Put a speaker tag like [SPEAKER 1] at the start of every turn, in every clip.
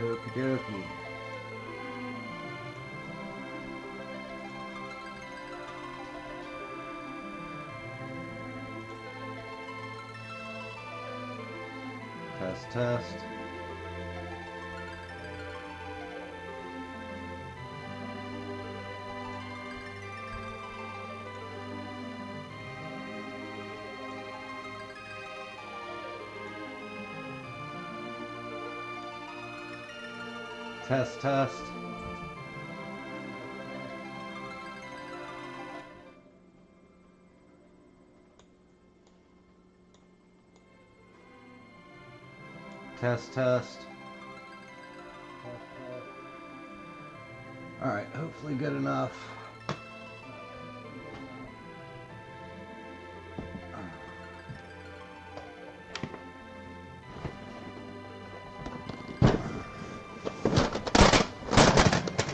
[SPEAKER 1] Okie dokie. Test, test. Test, test. Test, test. Alright, hopefully good enough.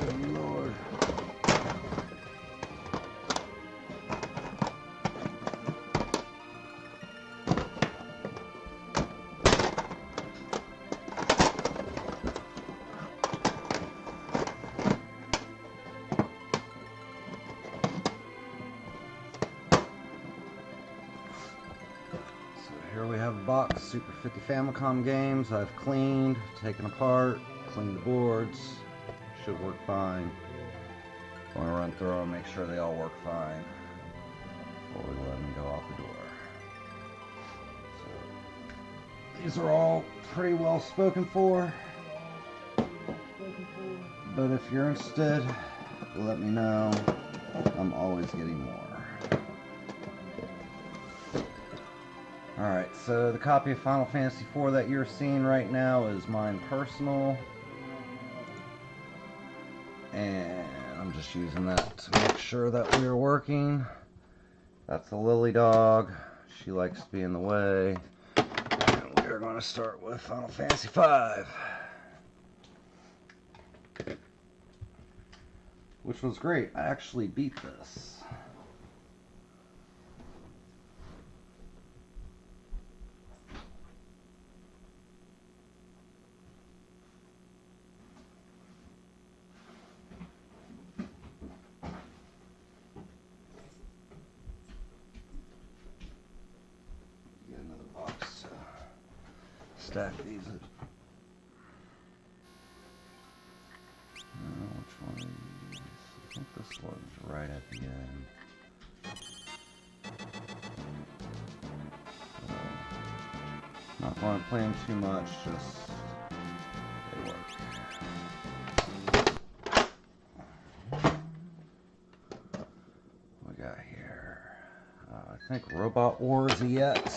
[SPEAKER 1] Good Lord. Here we have a box, Super 50 Famicom games. I've cleaned, taken apart, cleaned the boards. Should work fine. I'm going to run through them, make sure they all work fine before we let them go out the door. So, these are all pretty well spoken for. But if you're interested, let me know. I'm always getting more. Alright, so the copy of Final Fantasy IV that you're seeing right now is mine personal. And I'm just using that to make sure that we're working. That's the Lily dog. She likes to be in the way. And we're going to start with Final Fantasy V. Which was great. I actually beat this. Stack these. Which one of these? I think this one's right at the end. Not going to play them too much, just they work. What we got here? I think Robot Wars EX.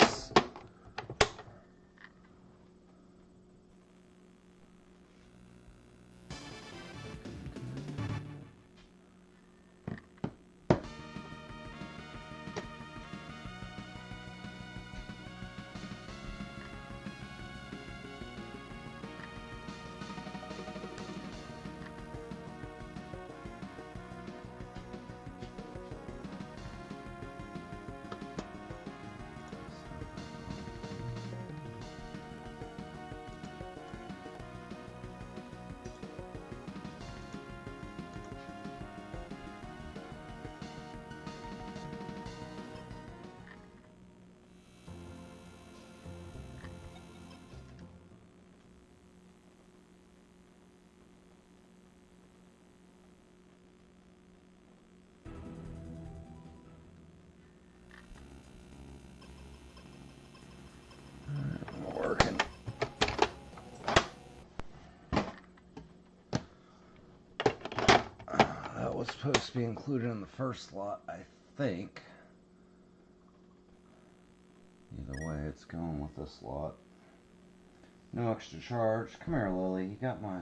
[SPEAKER 1] Was supposed to be included in the first slot, I think. Either way, it's going with this slot. No extra charge. Come here, Lily. You got my...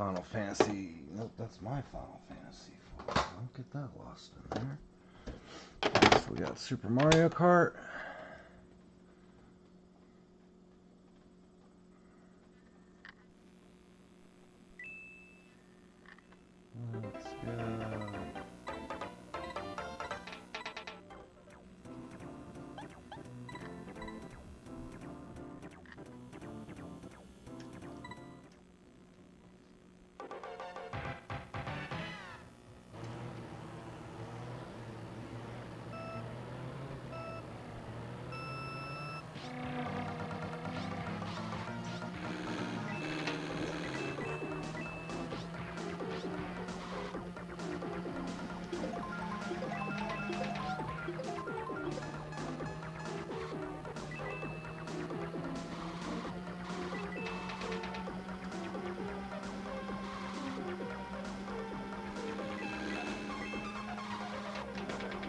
[SPEAKER 1] Final Fantasy. Nope, that's my Final Fantasy 4. Don't get that lost in there. So we got Super Mario Kart. Let's go.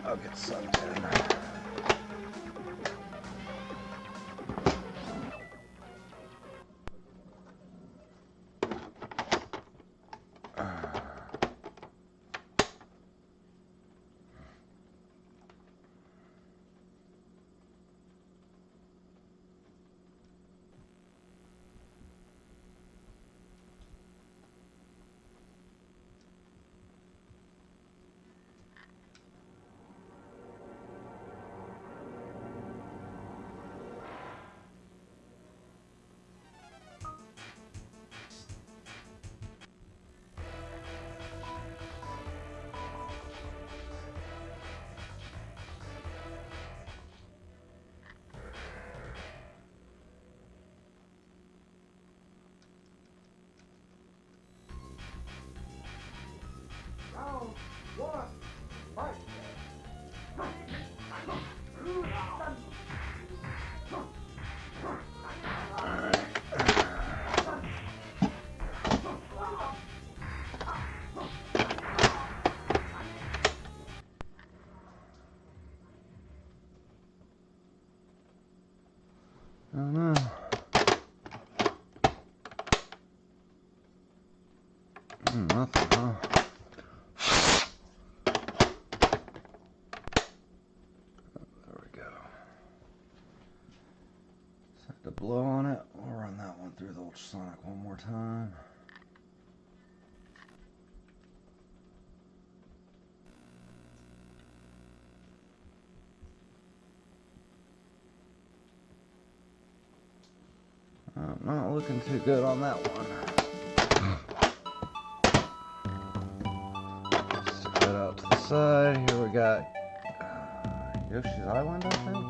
[SPEAKER 1] I'll get sucked in. I don't know. Nothing, huh? There we go. Set the blow on it. We'll run that one through the ultrasonic one more time. Not looking too good on that one. Stick that out to the side. Here we got Yoshi's Island, I think.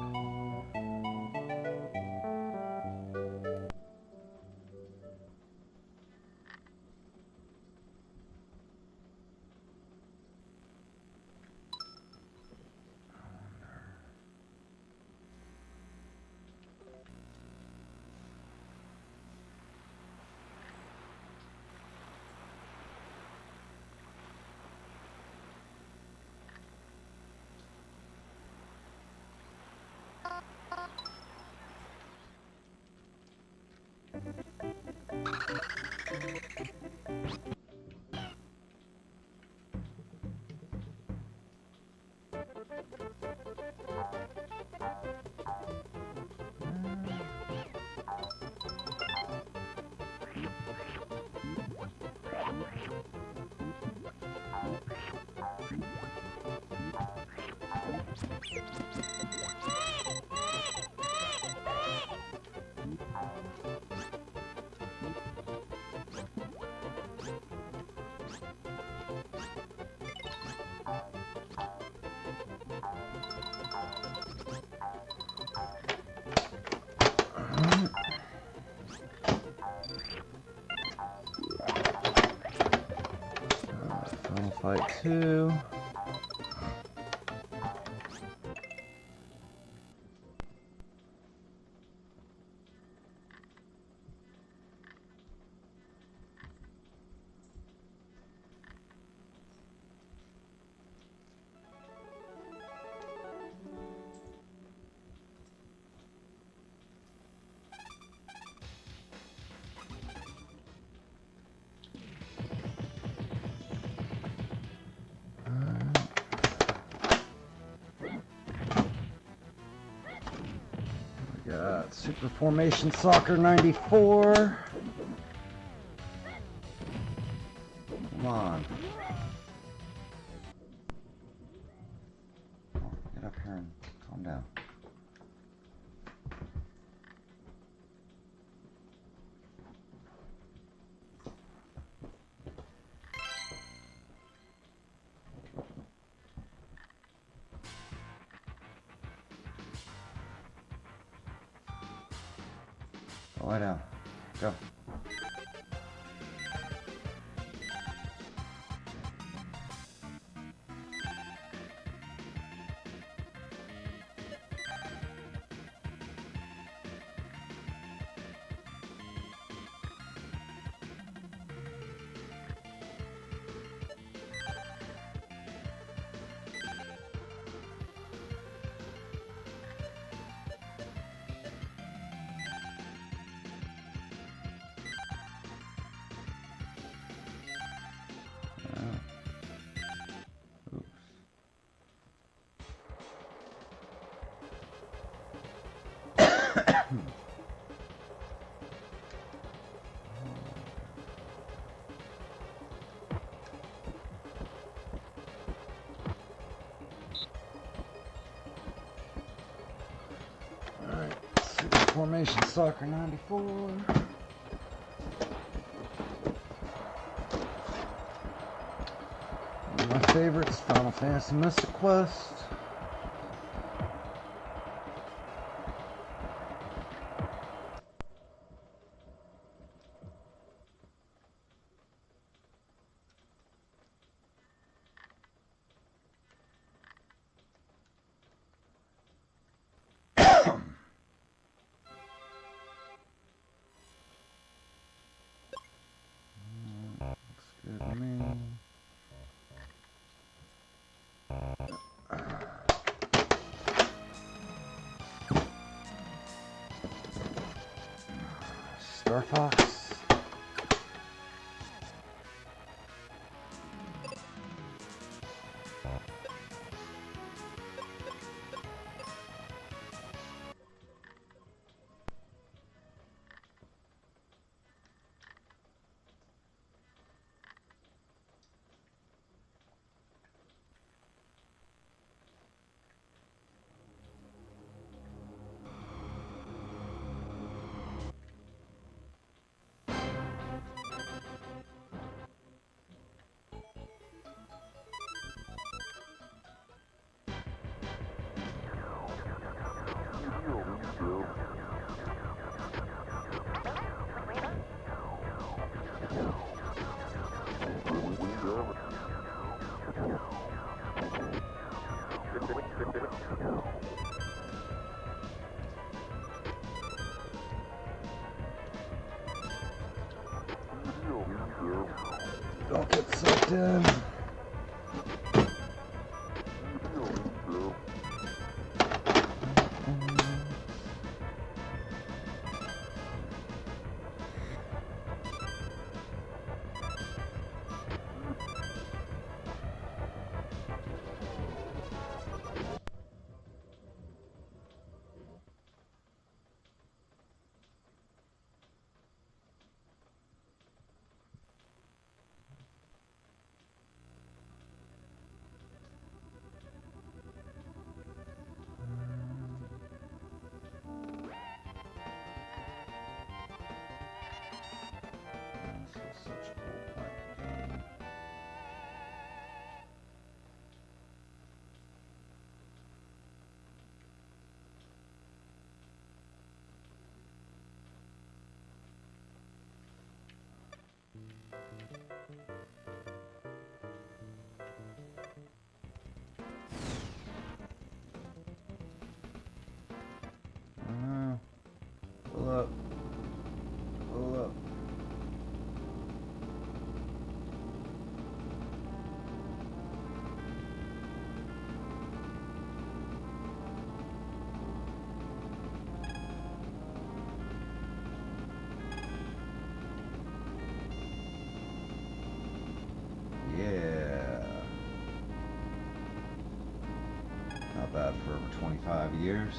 [SPEAKER 1] Final Fight 2. Super Formation Soccer 94. Come on. Oh, get up here and calm down. Lie down. Go. Alright, Super Formation Soccer 94. One of my favorites, Final Fantasy Mystic Quest. Looks good to me. Star Fox. Don't get sucked in. Pull up. Pull up. Yeah. Not bad for over 25 years.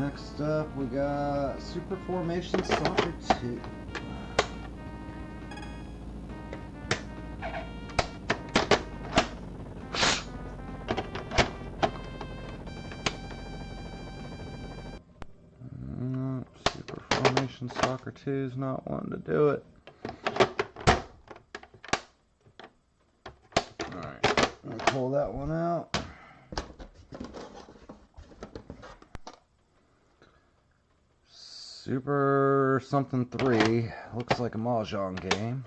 [SPEAKER 1] Next up, we got Super Formation Soccer 2. Super Formation Soccer 2 is not wanting to do it. Alright, we'll pull that one out. Super something 3. Looks like a Mahjong game.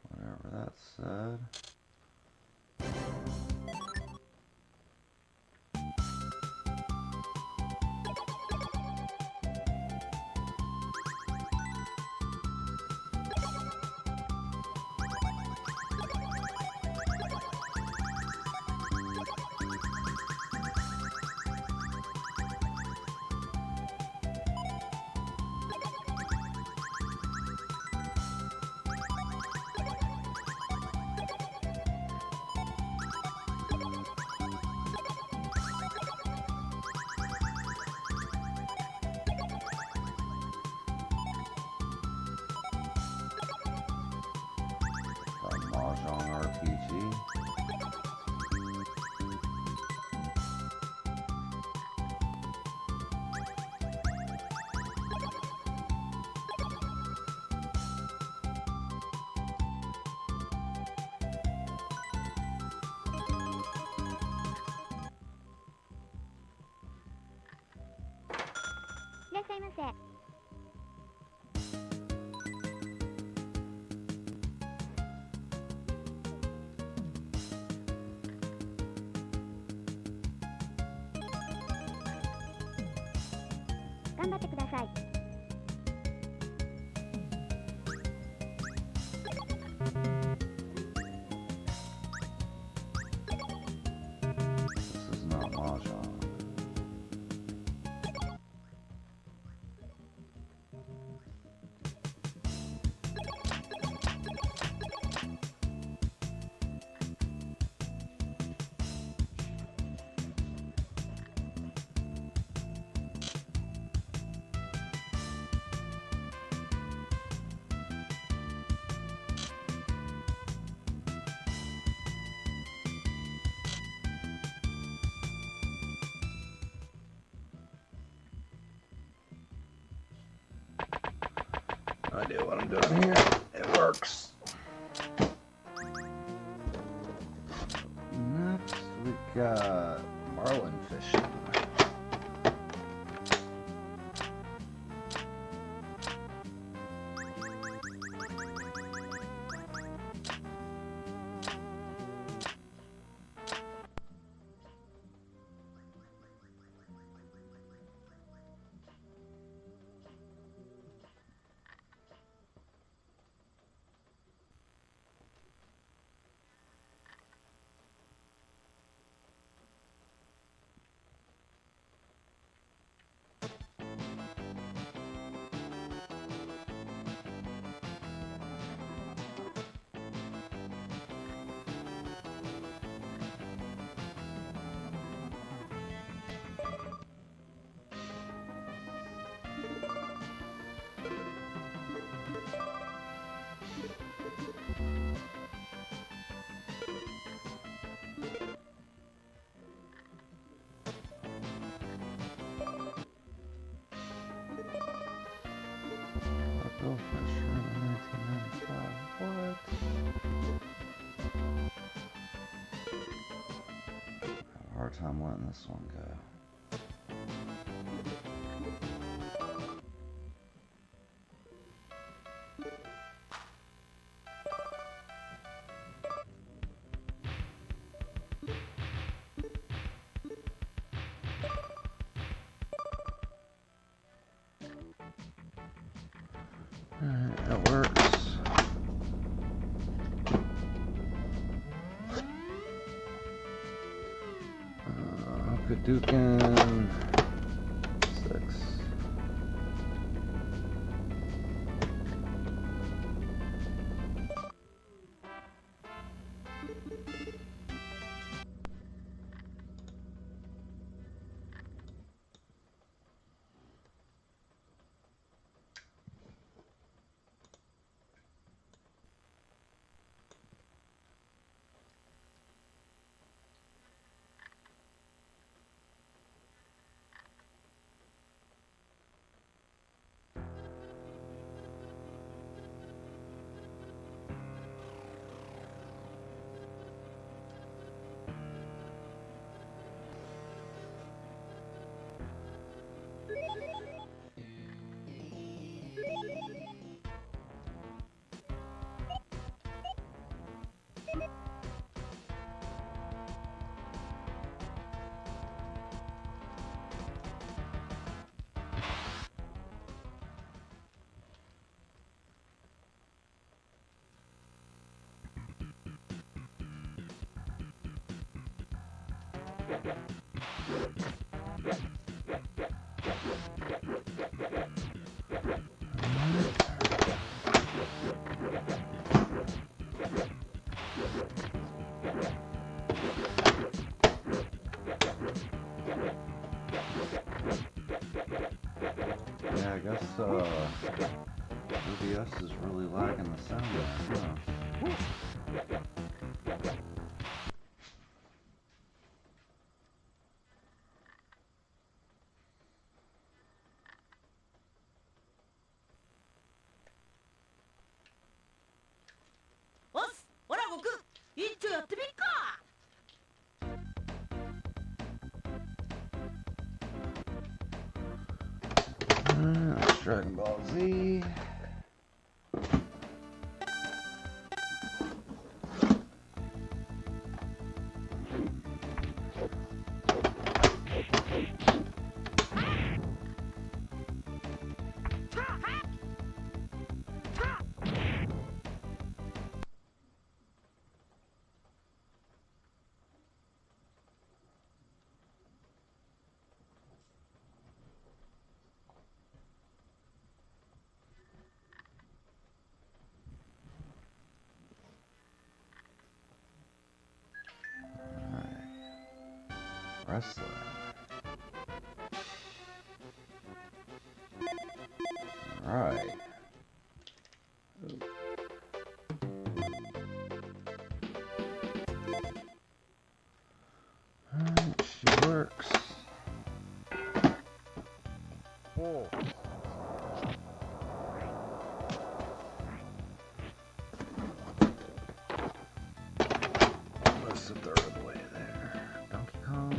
[SPEAKER 1] Whatever that said. Mahjong RPG. This is not Mahjong. No idea what I'm doing here. It works. Next, we got marlin fishing. Go for a shrimp in 1995. What? I have a hard time letting this one go. Alright, that works. Hadouken 6. Yeah, I guess OBS is really lagging the sound there, huh? That's Dragon Ball Z. Wrestling. Alright. Alright, she works. Oh. What's the third way there? Donkey Kong.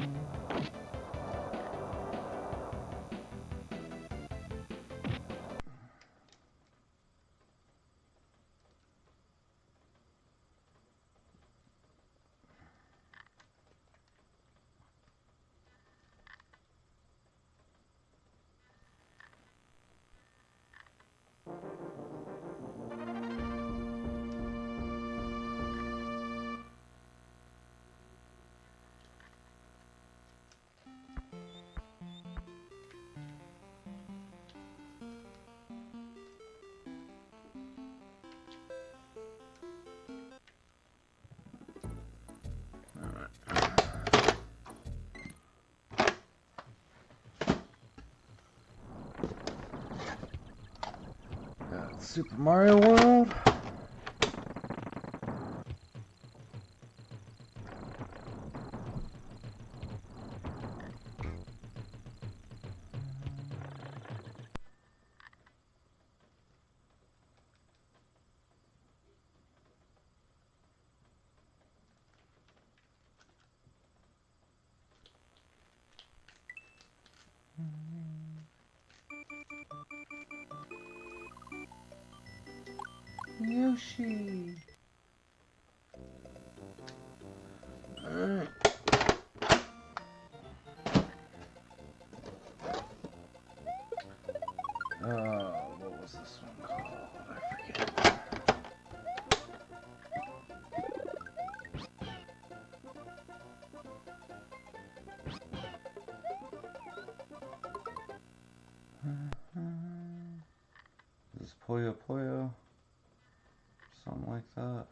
[SPEAKER 1] Super Mario World. Yoshi. Alright. What was this one called? is Puyo Puyo. Something like that.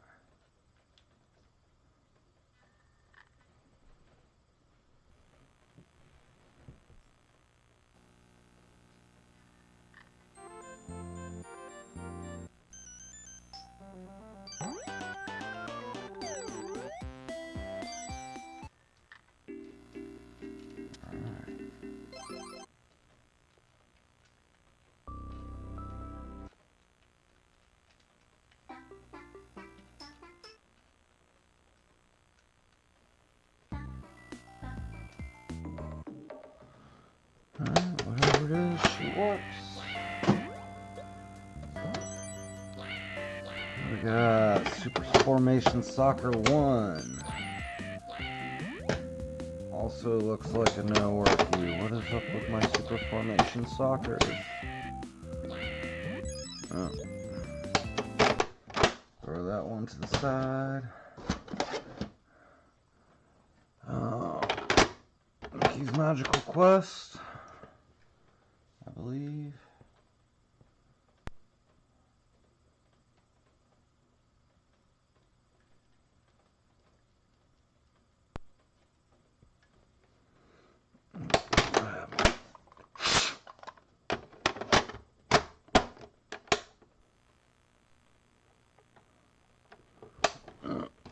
[SPEAKER 1] Alright, whatever it is, she works. We got Super Formation Soccer 1. Also looks like a no worky. What is up with my Super Formation Soccer? Oh. Throw that one to the side. Mickey's Magical Quest, I believe.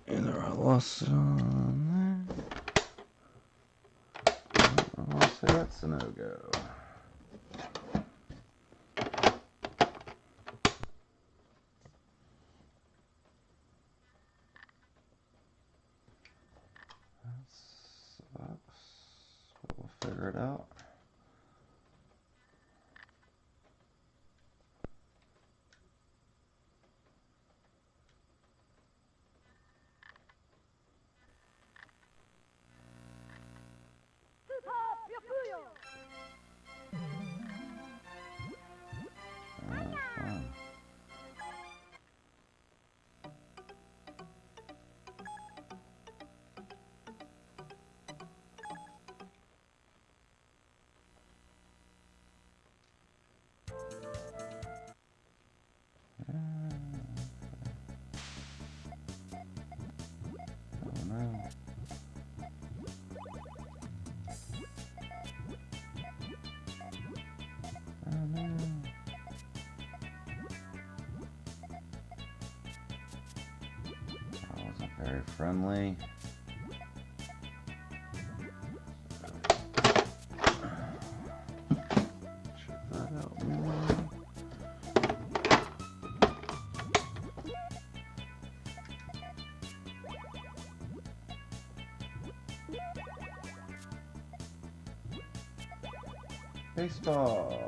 [SPEAKER 1] Either I lost it on there. I'll say that's a no-go. That sucks, but we'll figure it out. Very friendly. Check that out more. Baseball.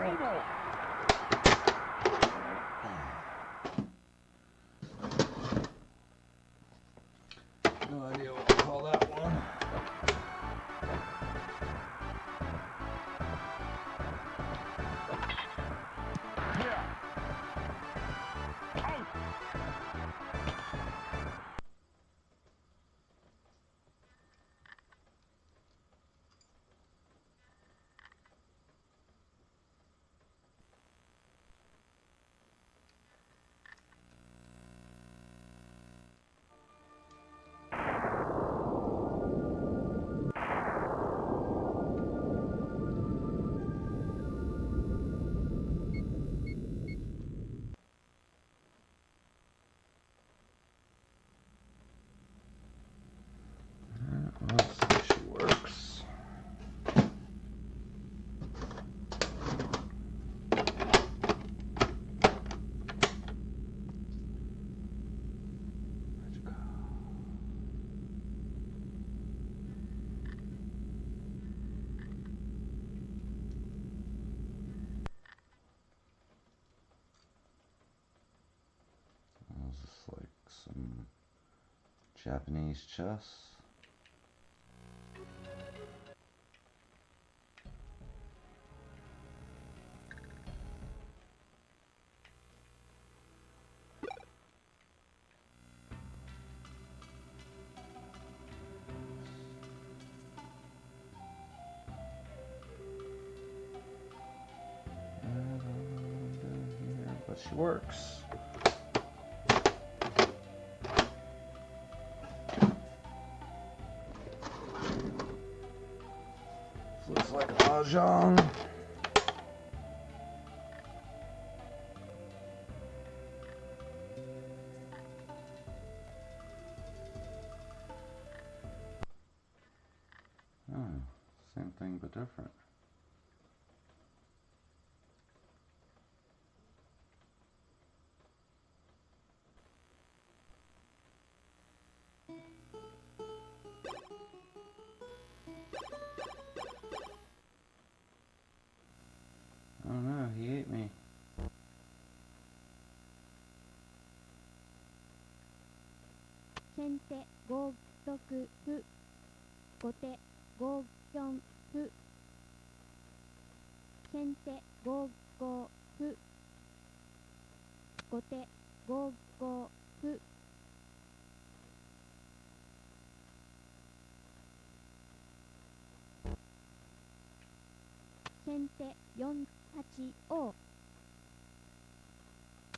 [SPEAKER 1] No idea what to call that one. Let's see if she works. Where'd you go? Is this like some Japanese chess? But she works. This looks like mahjong. Oh, same thing but different. Oh no, he ate me.
[SPEAKER 2] Sente go toku fu. Gote go kyon fu. Sente go go fu. Gote go go fu. Sente 4-8を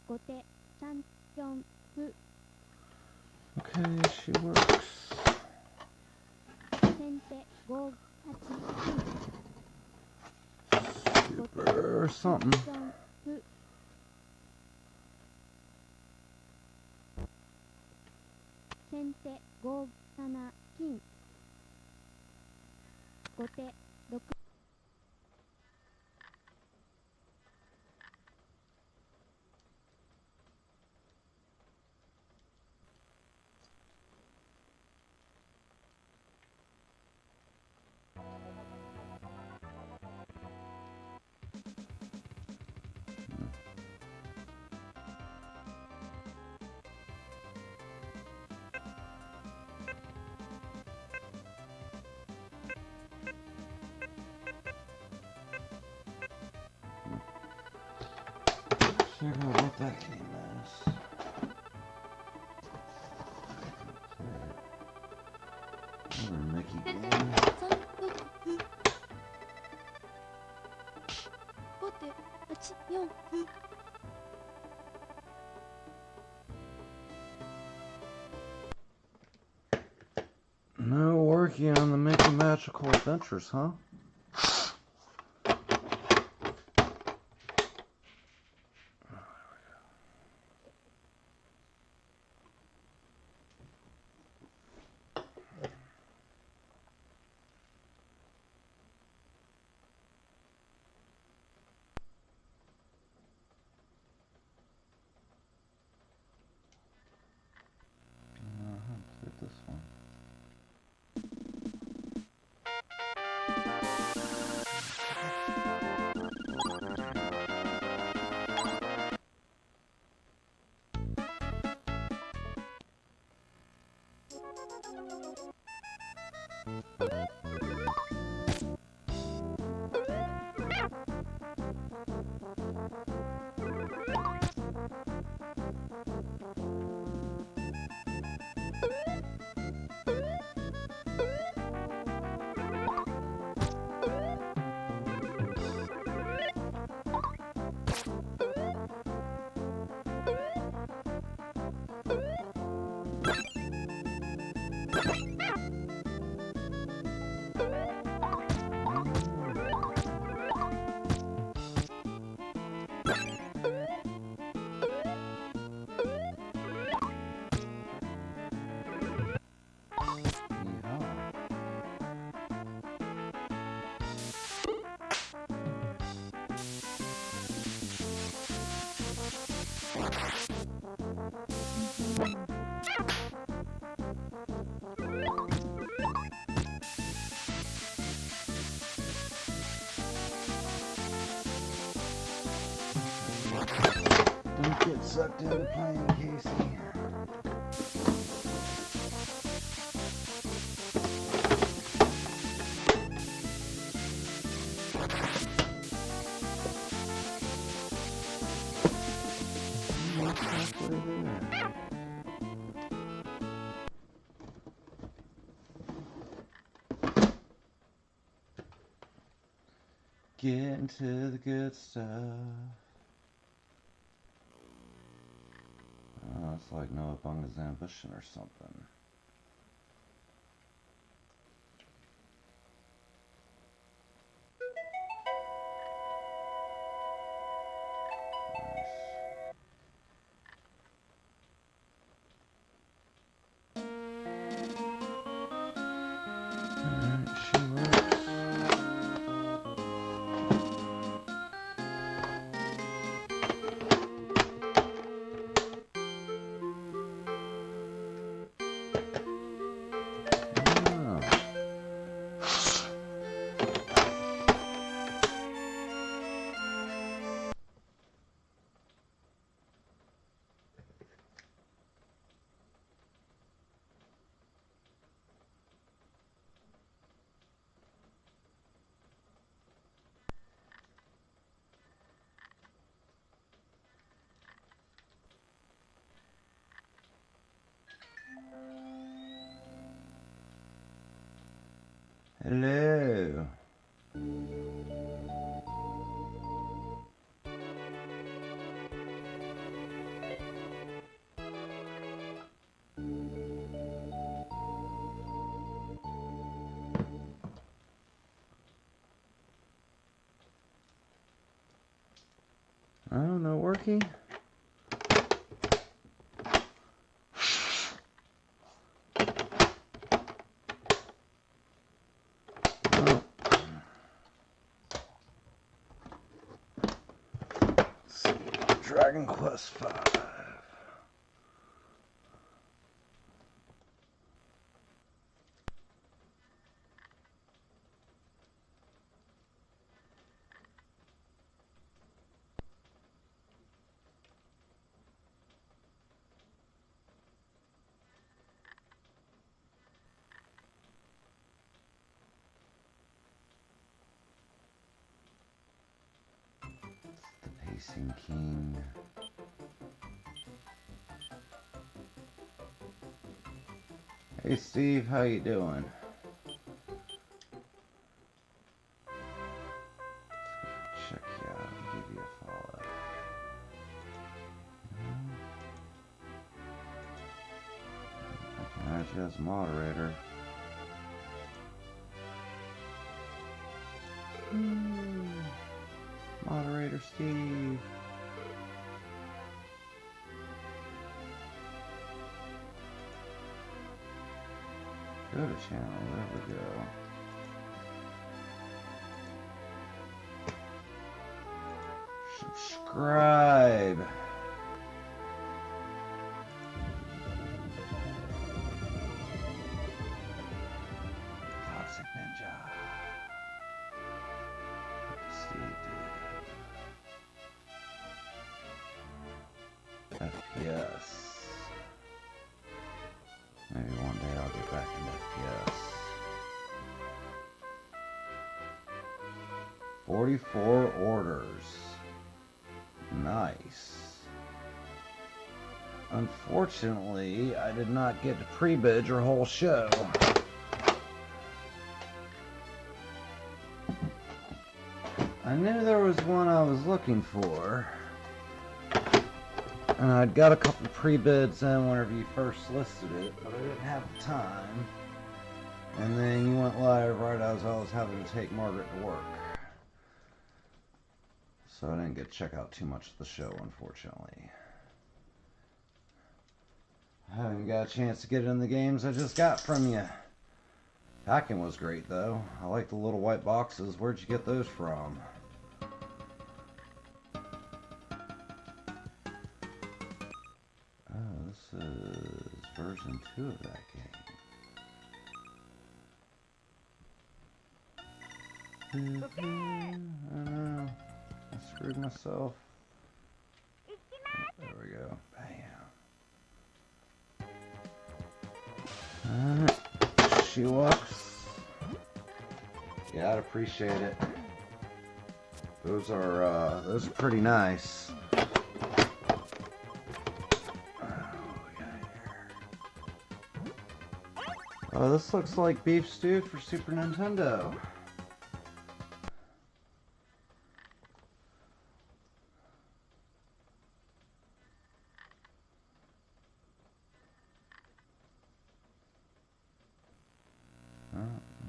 [SPEAKER 2] 後手3-4歩
[SPEAKER 1] Okay, she works.
[SPEAKER 2] 先手5-8
[SPEAKER 1] Super something.
[SPEAKER 2] 4歩先手5-7金後手6Figure
[SPEAKER 1] out what that game is. Another Mickey game.
[SPEAKER 2] 後手8-4歩
[SPEAKER 1] No working on the Mickey Magical Adventures, huh? Let's hit this one. sucked into playing Casey. Getting to the good stuff. Oh, it's like Noah Bunga's Ambition or something. Alright, she works. Hello. I don't know, working. Dragon Quest V. The Pacing King. Hey Steve, how you doing? Check you out and give you a follow. I can add you as moderator. Moderator Steve. Go to channel, there we go. Subscribe. Toxic Ninja. Steve did. FPS. Maybe one day I'll get back into FPS. 44 orders. Nice. Unfortunately, I did not get to pre-bid your whole show. I knew there was one I was looking for. And I'd got a couple pre-bids in whenever you first listed it, but I didn't have the time. And then you went live right as I was having to take Margaret to work. So I didn't get to check out too much of the show, unfortunately. I haven't got a chance to get in the games I just got from you. Packing was great, though. I like the little white boxes. Where'd you get those from? Oh, this is version 2 of that game. I know. I screwed myself. There we go. she looks. Yeah, I'd appreciate it. Those are pretty nice. Oh, this looks like beef stew for Super Nintendo.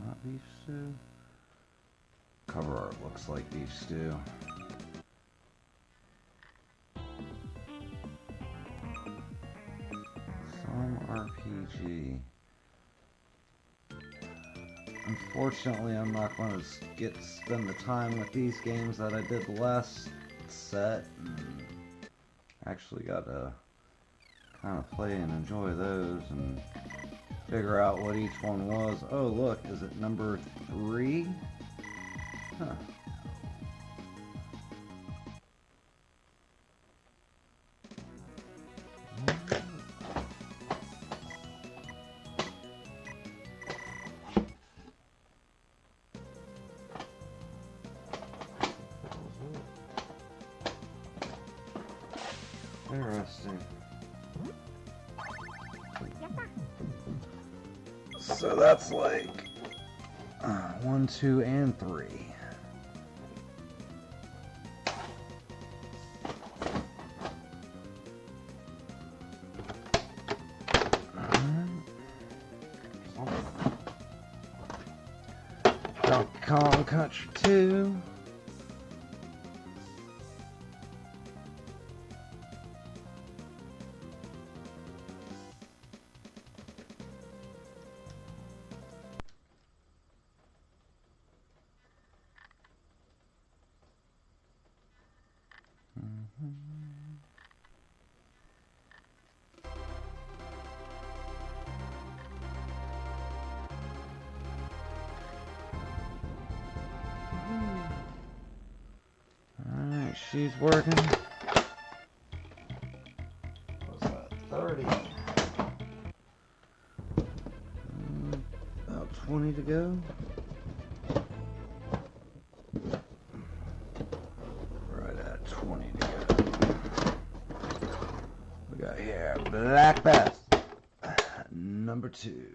[SPEAKER 1] Not beef stew. Cover art looks like beef stew. Some RPG. Unfortunately, I'm not going to spend the time with these games that I did the last set. And actually got to kind of play and enjoy those and figure out what each one was. Oh, look, is it number 3? Huh. Interesting. So that's like 1, 2, and 3. Donkey Kong Country 2. Alright, she's working. What's that? 30. About 20 to go. Right at 20 to go. We got here Black Bass, number 2.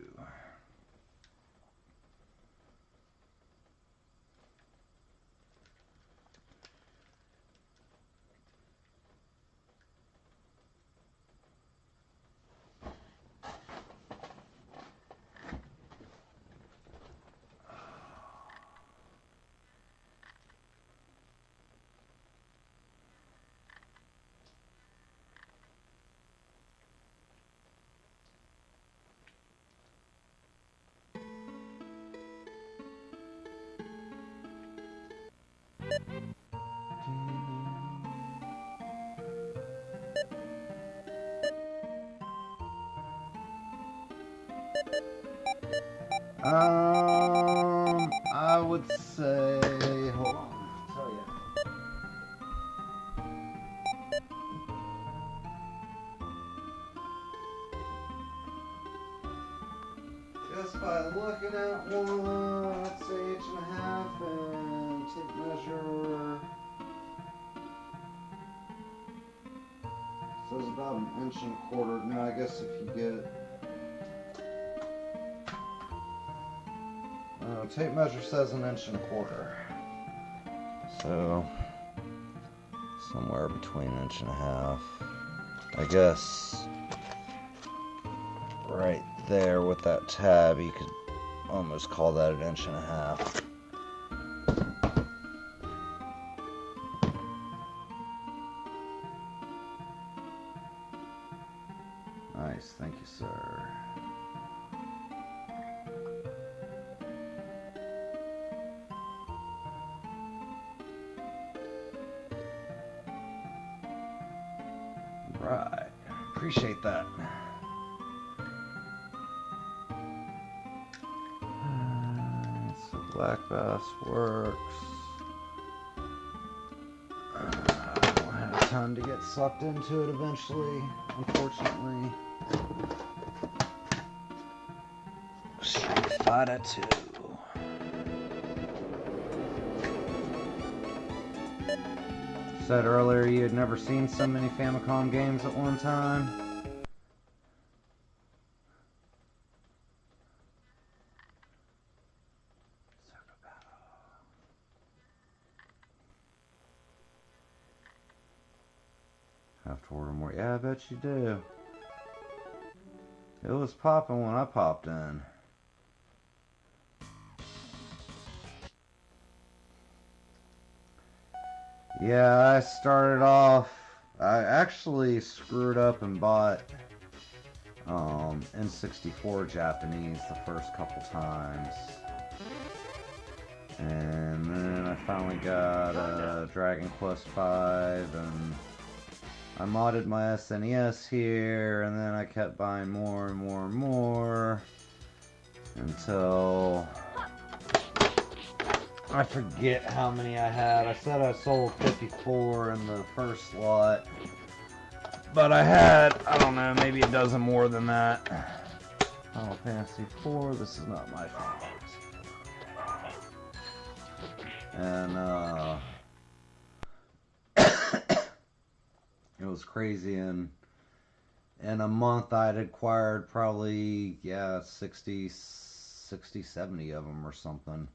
[SPEAKER 1] I would say, hold on, I'll tell you. Just by looking at one, let's say 1.5 and tape measure. So it's about 1.25 inches. Now I guess if you get tape measure says 1.25 inches. So somewhere between 1.5 inches. I guess right there with that tab, you could almost call that 1.5 inches. Nice, thank you, sir. Right, appreciate that. So Black Bass works. I don't have time to get sucked into it eventually, unfortunately. Street divided 2. Said earlier you had never seen so many Famicom games at one time. Have to order more. Yeah, I bet you do. It was popping when I popped in. Yeah, I started off. I actually screwed up and bought N64 Japanese the first couple times. And then I finally got Dragon Quest V, and I modded my SNES here, and then I kept buying more and more and more until I forget how many I had. I said I sold 54 in the first lot, but I had, I don't know, maybe a dozen more than that. Final Fantasy IV, this is not my fault. And it was crazy. In a month I'd acquired probably 60, 70 of them or something.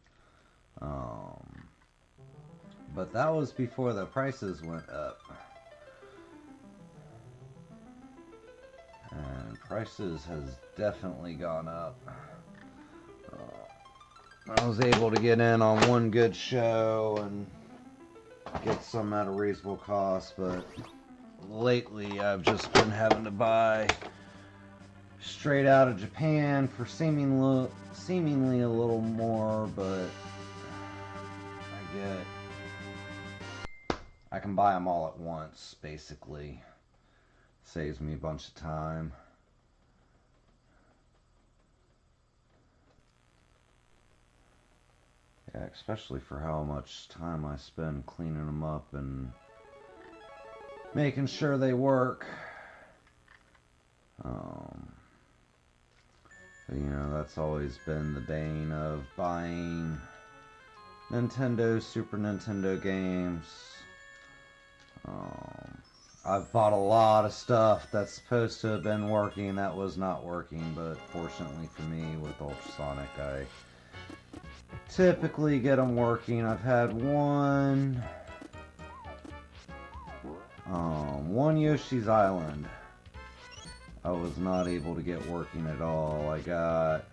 [SPEAKER 1] But that was before the prices went up. And prices has definitely gone up. I was able to get in on one good show and get some at a reasonable cost, but lately I've just been having to buy straight out of Japan for seemingly a little more, but I can buy them all at once, basically. Saves me a bunch of time. Yeah, especially for how much time I spend cleaning them up and making sure they work. You know, that's always been the bane of buying Nintendo, Super Nintendo games. I've bought a lot of stuff that's supposed to have been working that was not working, but fortunately for me, with Ultrasonic, I typically get them working. I've had one Yoshi's Island I was not able to get working at all. I got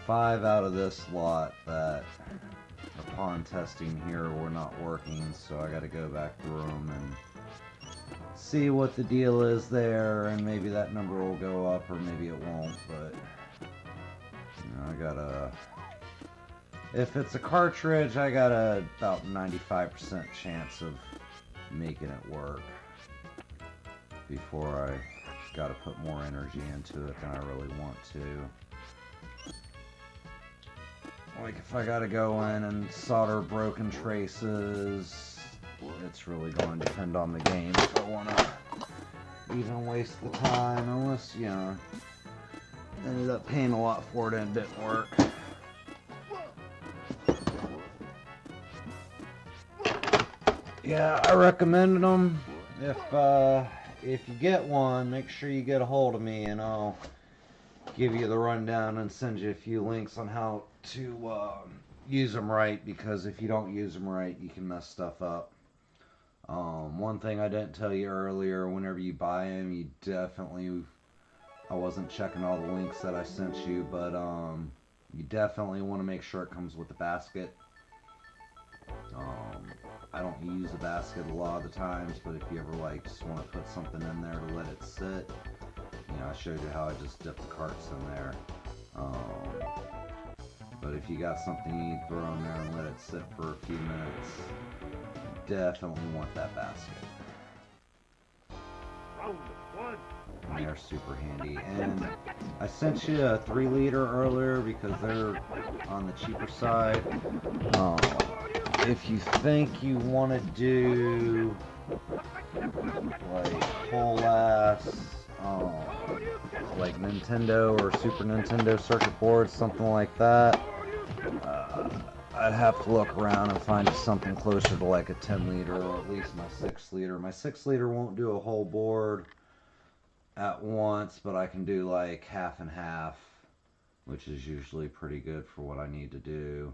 [SPEAKER 1] 5 out of this lot that upon testing here were not working, so I got to go back through them and see what the deal is there, and maybe that number will go up or maybe it won't. But you know, I got if it's a cartridge, I got about 95% chance of making it work before I got to put more energy into it than I really want to. Like if I got to go in and solder broken traces, it's really going to depend on the game if I want to even waste the time, unless, you know, ended up paying a lot for it and it didn't work. Yeah, I recommend them. If you get one, make sure you get a hold of me and I'll give you the rundown and send you a few links on how to use them right, because if you don't use them right, you can mess stuff up. One thing I didn't tell you earlier, whenever you buy them, you definitely, I wasn't checking all the links that I sent you, but you definitely want to make sure it comes with the basket. I don't use a basket a lot of the times, but if you ever just want to put something in there to let it sit, you know, I showed you how I just dip the carts in there. But if you got something you need to throw in there and let it sit for a few minutes, you definitely want that basket. And they're super handy. And I sent you a 3-liter earlier because they're on the cheaper side. If you think you want to do like whole ass like Nintendo or Super Nintendo circuit boards, something like that. I'd have to look around and find something closer to like a 10 liter or at least my 6 liter. My 6 liter won't do a whole board at once, but I can do like half and half, which is usually pretty good for what I need to do.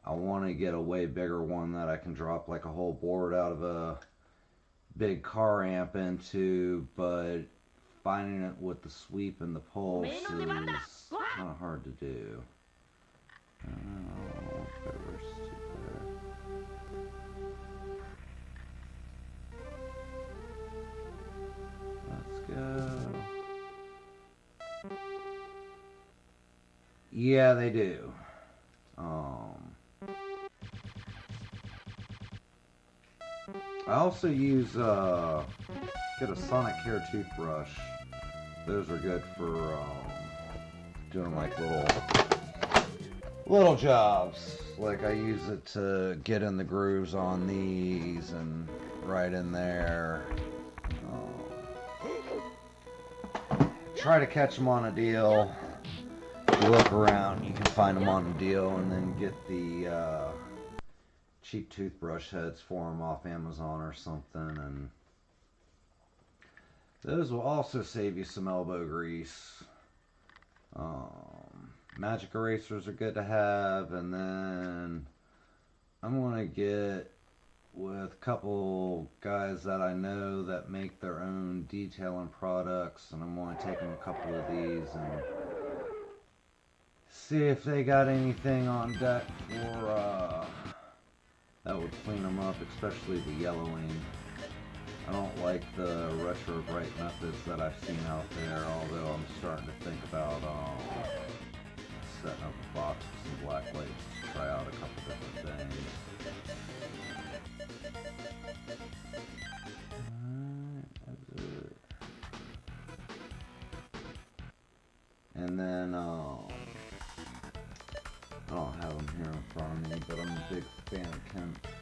[SPEAKER 1] I want to get a way bigger one that I can drop like a whole board out of a big car amp into, but finding it with the sweep and the pulse is kind of hard to do. Let's go. Yeah, they do. I also use get a Sonic Care toothbrush. Those are good for doing like little jobs. Like I use it to get in the grooves on these and right in there. Try to catch them on a deal. If you look around, you can find them on a deal, and then get the cheap toothbrush heads for them off Amazon or something, and those will also save you some elbow grease. Magic erasers are good to have, and then I'm going to get with a couple guys that I know that make their own detailing products, and I'm going to take them a couple of these and see if they got anything on deck for that would clean them up, especially the yellowing. I don't like the retro bright methods that I've seen out there, although I'm starting to think about setting up a box with some black lights to try out a couple different things. And then I don't have them here in front of me, but I'm a big fan of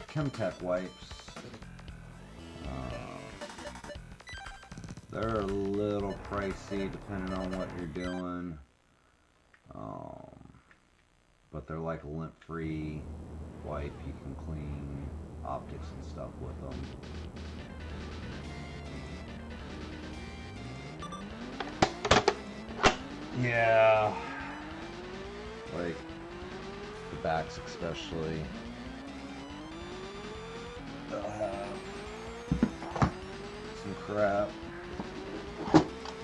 [SPEAKER 1] Chemtech wipes. They're a little pricey depending on what you're doing, but they're like a lint-free wipe. You can clean optics and stuff with them. Yeah, like the backs especially. They'll have some crap.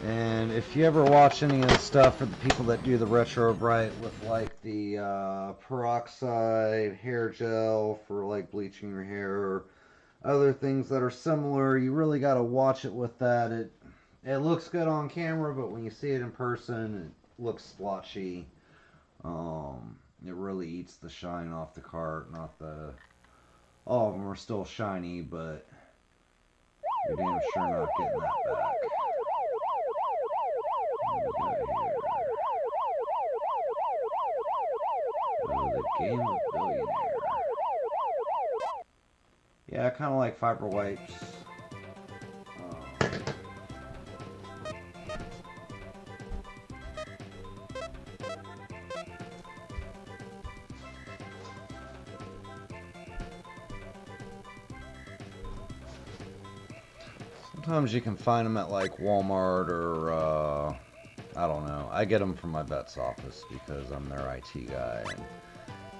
[SPEAKER 1] And if you ever watch any of the stuff for the people that do the retro bright with like the peroxide hair gel for like bleaching your hair or other things that are similar, you really got to watch it with that. It looks good on camera, but when you see it in person, it looks splotchy. It really eats the shine off the cart. All of them are still shiny, but you're damn sure not getting that back. The Game of Billionaire. Yeah, I kind of like fiber wipes. Sometimes you can find them at like Walmart or I don't know. I get them from my vet's office because I'm their IT guy, and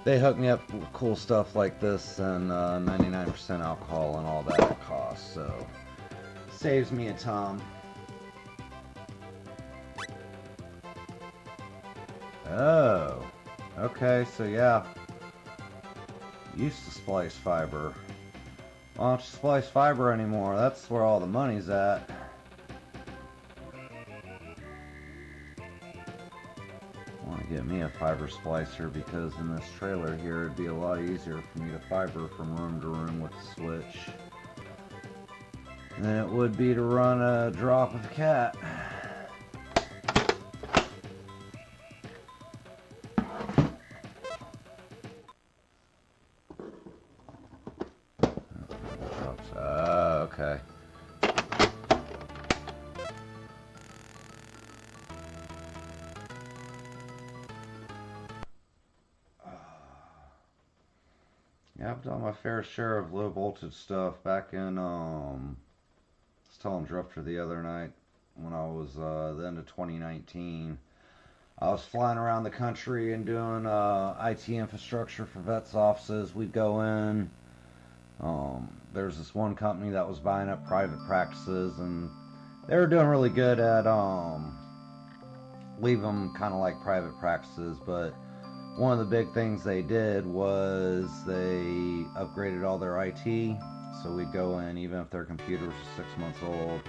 [SPEAKER 1] they hook me up with cool stuff like this and 99% alcohol and all that it costs, so saves me a ton. Oh, okay, so yeah, used to splice fiber. Why don't you splice fiber anymore? That's where all the money's at. I want to get me a fiber splicer because in this trailer here it'd be a lot easier for me to fiber from room to room with the switch than it would be to run a drop with a cat. Okay. Yeah, I've done my fair share of low voltage stuff back in, I was telling Drifter the other night when I was, the end of 2019. I was flying around the country and doing, IT infrastructure for vets' offices. We'd go in. There's this one company that was buying up private practices, and they were doing really good at, leave them kind of like private practices, but one of the big things they did was they upgraded all their IT. So we'd go in, even if their computers were 6 months old,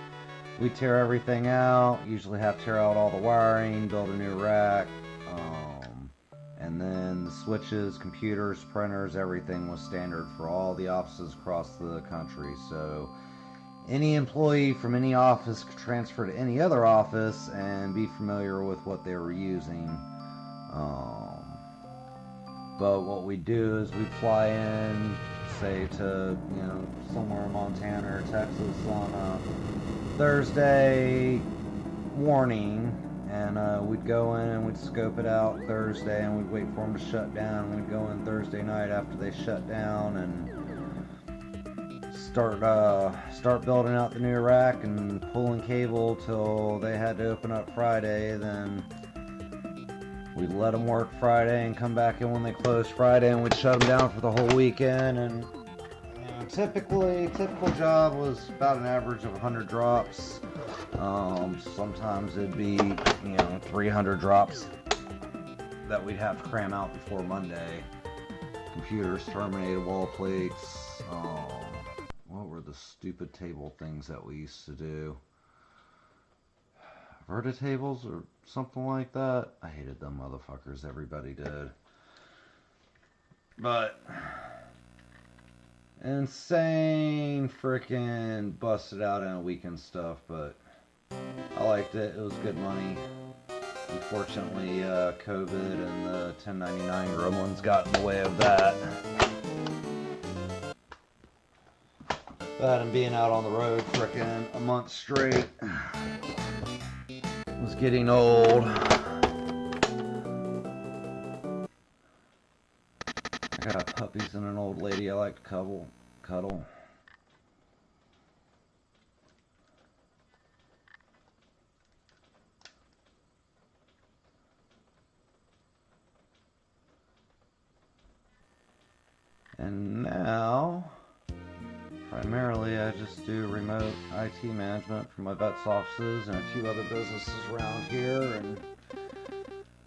[SPEAKER 1] we'd tear everything out, usually have to tear out all the wiring, build a new rack, and then the switches, computers, printers, everything was standard for all the offices across the country. So any employee from any office could transfer to any other office and be familiar with what they were using. But what we do is we fly in, say to, somewhere in Montana or Texas on a Thursday morning, and we'd go in and we'd scope it out Thursday, and we'd wait for them to shut down. We'd go in Thursday night after they shut down and start building out the new rack and pulling cable till they had to open up Friday. Then we'd let them work Friday and come back in when they closed Friday, and we'd shut them down for the whole weekend. And typical job was about an average of 100 drops. Sometimes it'd be 300 drops that we'd have to cram out before Monday. Computers terminated, wall plates. What were the stupid table things that we used to do? Vertitables or something like that. I hated them motherfuckers. Everybody did. But insane freaking busted out in a weekend stuff, but I liked it. It was good money. Unfortunately, COVID and the 1099 gremlins got in the way of that. That and being out on the road frickin' a month straight was getting old. I got puppies and an old lady I like to cuddle. And now, primarily I just do remote IT management for my vet's offices and a few other businesses around here and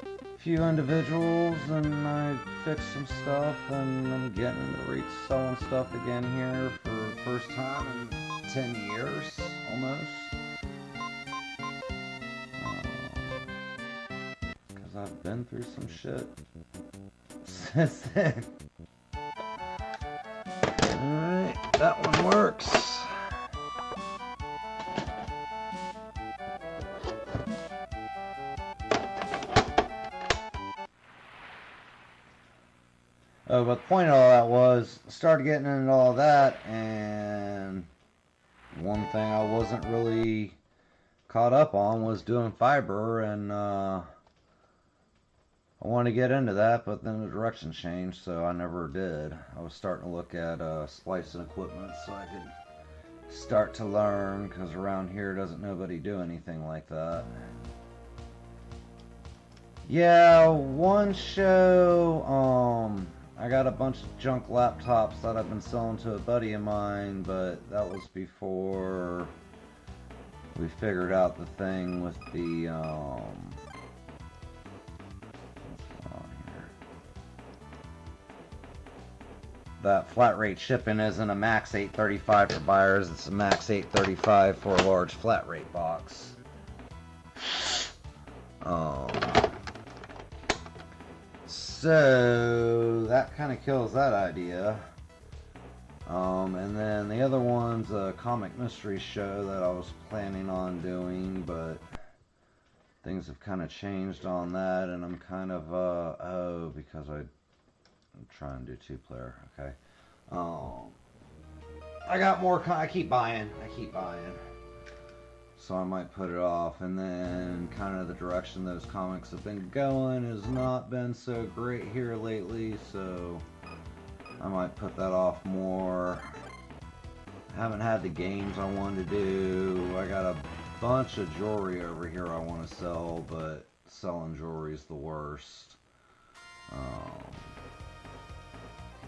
[SPEAKER 1] a few individuals, and I fix some stuff, and I'm getting into selling stuff again here for the first time in 10 years, almost. Because I've been through some shit since then. Alright, that one works. But the point of all that was, started getting into all that, and one thing I wasn't really caught up on was doing fiber, and I wanted to get into that, but then the direction changed, so I never did. I was starting to look at splicing equipment so I could start to learn, because around here doesn't nobody do anything like that. Yeah, one show, I got a bunch of junk laptops that I've been selling to a buddy of mine, but that was before we figured out the thing with the, that flat rate shipping isn't a max 835 for buyers, it's a max 835 for a large flat rate box. So that kind of kills that idea. And then the other one's a comic mystery show that I was planning on doing, but things have kind of changed on that, and I'm kind of, because I'm trying to do 2-player, okay. I got more, I keep buying. So I might put it off, and then kind of the direction those comics have been going has not been so great here lately, so I might put that off more. Haven't had the games I wanted to do. I got a bunch of jewelry over here I want to sell, but selling jewelry is the worst. I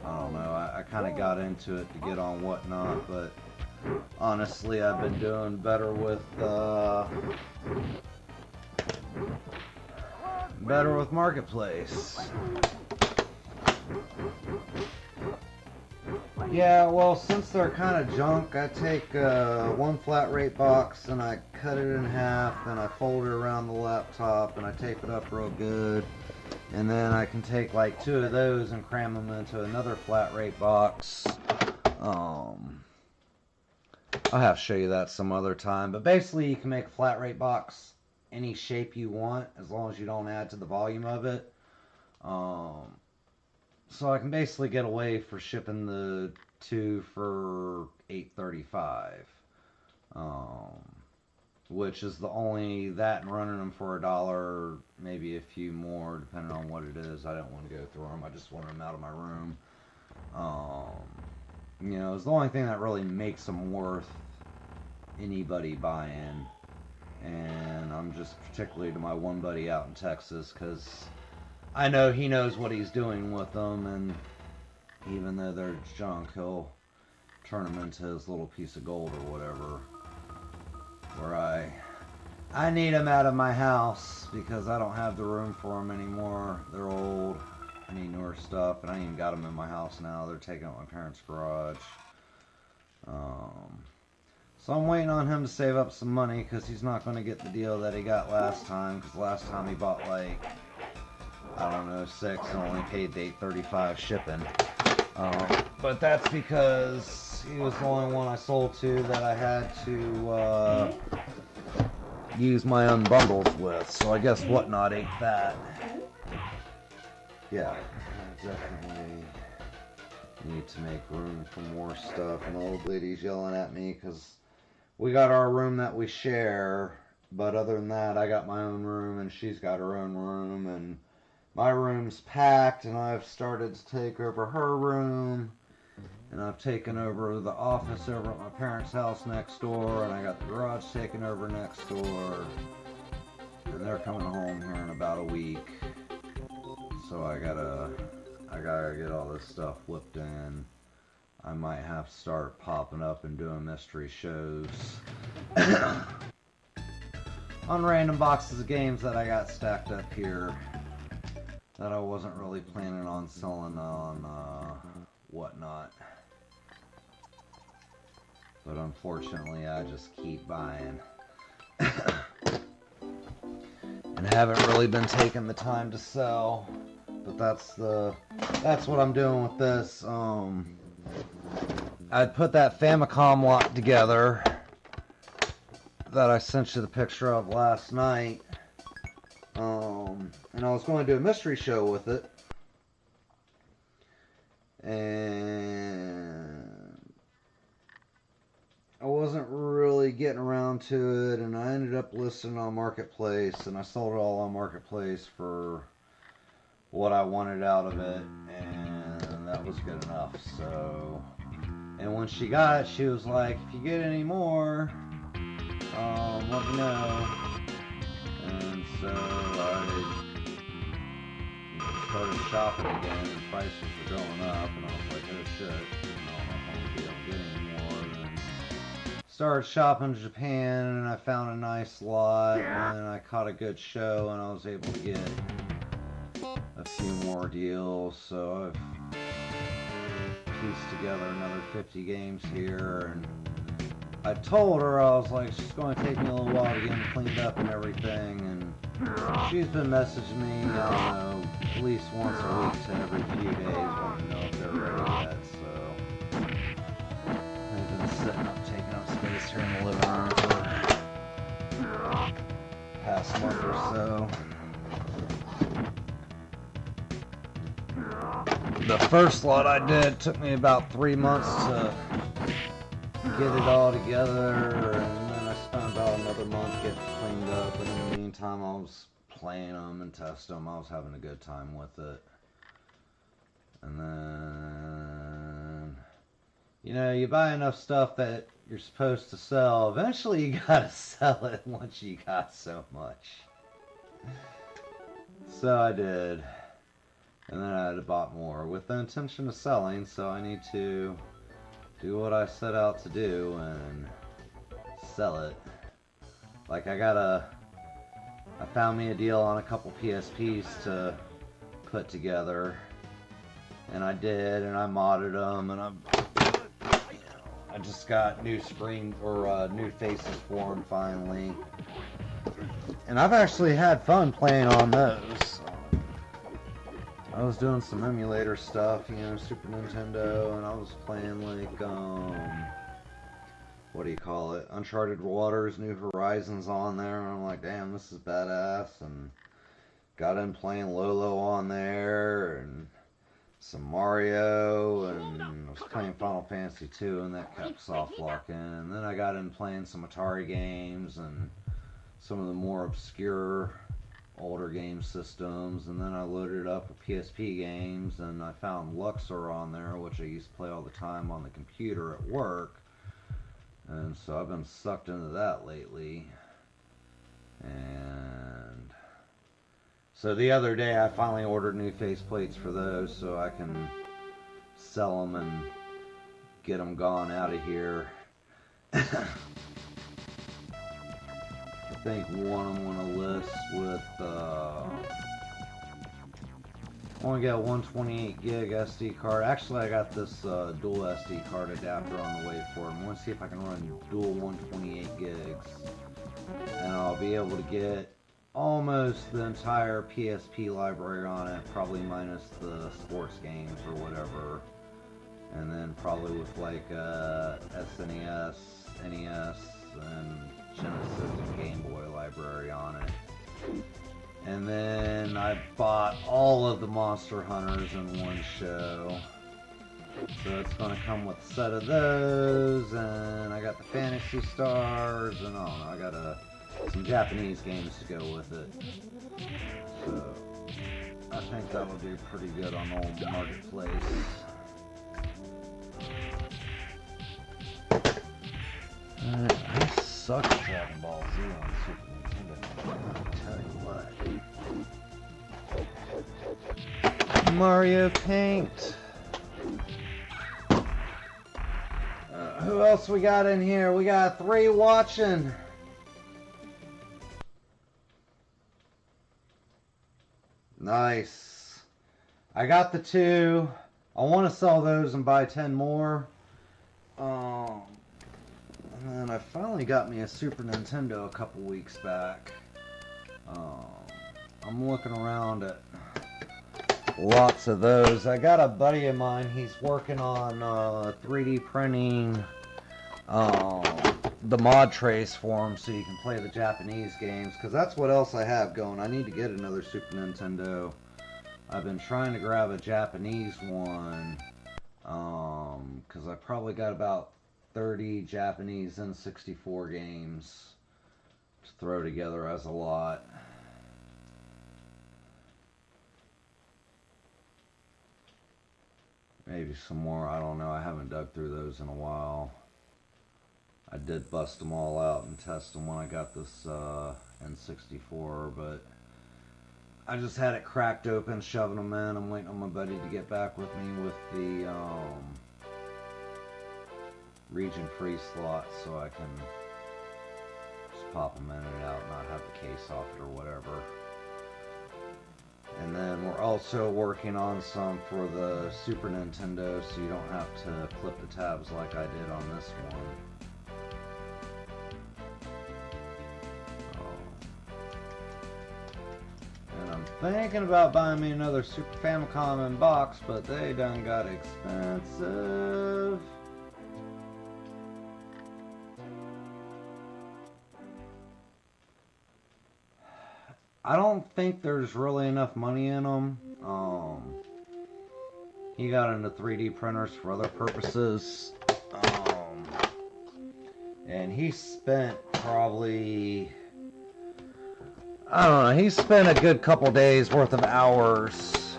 [SPEAKER 1] don't know. I kind of got into it to get on Whatnot, but honestly, I've been doing better with Marketplace. Yeah, well, since they're kind of junk, I take one flat rate box and I cut it in half and I fold it around the laptop and I tape it up real good. And then I can take like 2 of those and cram them into another flat rate box. I'll have to show you that some other time. But basically, you can make a flat rate box any shape you want as long as you don't add to the volume of it. So I can basically get away for shipping the 2 for $8.35, which is the only that and running them for $1, maybe a few more depending on what it is. I didn't want to go through them. I just wanted them out of my room. You know, it's the only thing that really makes them worth anybody buying. And I'm just particularly to my one buddy out in Texas because I know he knows what he's doing with them, and even though they're junk, he'll turn them into his little piece of gold or whatever. Where I need them out of my house because I don't have the room for them anymore. They're old. I need newer stuff, and I ain't even got them in my house now. They're taking up my parents' garage. So I'm waiting on him to save up some money because he's not going to get the deal that he got last time. Because last time he bought like, I don't know, 6 and only paid the $8.35 shipping. But that's because he was the only one I sold to that I had to use my unbundles with. So I guess Whatnot ate that. Yeah, I definitely need to make room for more stuff. And the old lady's yelling at me because we got our room that we share. But other than that, I got my own room and she's got her own room. And my room's packed, and I've started to take over her room, and I've taken over the office over at my parents' house next door, and I got the garage taken over next door, and they're coming home here in about a week, so I gotta get all this stuff flipped in. I might have to start popping up and doing mystery shows on random boxes of games that I got stacked up here that I wasn't really planning on selling on Whatnot. But unfortunately, I just keep buying. And haven't really been taking the time to sell. But that's what I'm doing with this. I'd put that Famicom lot together that I sent you the picture of last night. And I was going to do a mystery show with it. And I wasn't really getting around to it, and I ended up listing on Marketplace, and I sold it all on Marketplace for what I wanted out of it, and that was good enough. So, and when she got it, she was like, if you get any more, let me know. And so I started shopping again, and prices were going up, and I was like, oh shit, I don't know if I'm going to be able to get any more. And then started shopping in Japan, and I found a nice lot, and I caught a good show, and I was able to get a few more deals. So I've pieced together another 50 games here, and I told her, I was like, it's going to take me a little while to get them cleaned up and everything, and she's been messaging me, I don't know, at least once a week to every few days, wanting to know if they're ready yet. So they've been sitting up, taking up space here in the living room for the past month or so. The first lot I did took me about 3 months to get it all together, and then I spent about another month getting it cleaned up, and in the meantime I was playing them and testing them. I was having a good time with it. And then You know, you buy enough stuff that you're supposed to sell, eventually you gotta sell it once you got so much. So I did. And then I had to buy more with the intention of selling, so I need to do what I set out to do and sell it. Like I found me a deal on a couple PSPs to put together, and I did, and I modded them, and I just got new screen or new faces for them finally, and I've actually had fun playing on those. I was doing some emulator stuff, you know, Super Nintendo, and I was playing like what do you call it? Uncharted Waters, New Horizons on there, and I'm like, damn, this is badass, and got in playing Lolo on there, and some Mario, and I was playing Final Fantasy 2, and that kept soft locking, and then I got in playing some Atari games, and some of the more obscure older game systems, and then I loaded up with PSP games, and I found Luxor on there, which I used to play all the time on the computer at work, and so I've been sucked into that lately. And so the other day I finally ordered new faceplates for those so I can sell them and get them gone out of here. I think one I'm going to list with, I want to get a 128 gig SD card. Actually, I got this dual SD card adapter on the way for it. I want to see if I can run dual 128 gigs. And I'll be able to get almost the entire PSP library on it, probably minus the sports games or whatever. And then probably with like SNES, NES, and Genesis and Game Boy library on it. And then I bought all of the Monster Hunters in one show. So it's going to come with a set of those, and I got the Fantasy Stars, and I don't know, I got some Japanese games to go with it. So I think that would be pretty good on old Marketplace. I suck at Dragon Ball Z on Super Nintendo. I'll tell you what. Mario Paint. Who else we got in here? We got 3 watching. Nice. I got the 2. I want to sell those and buy 10 more. And then I finally got me a Super Nintendo a couple weeks back. I'm looking around at lots of those. I got a buddy of mine, he's working on 3D printing the mod trace for him so you can play the Japanese games, because that's what else I have going. I need to get another Super Nintendo. I've been trying to grab a Japanese one, because I probably got about 30 Japanese N64 games to throw together as a lot. Maybe some more, I don't know. I haven't dug through those in a while. I did bust them all out and test them when I got this N64, but I just had it cracked open, shoving them in. I'm waiting on my buddy to get back with me with the region-free slots so I can just pop them in and out, not have the case off it or whatever. And then we're also working on some for the Super Nintendo so you don't have to clip the tabs like I did on this one. And I'm thinking about buying me another Super Famicom in box, but they done got expensive. I don't think there's really enough money in them. He got into 3D printers for other purposes. And he spent probably, I don't know, he spent a good couple days worth of hours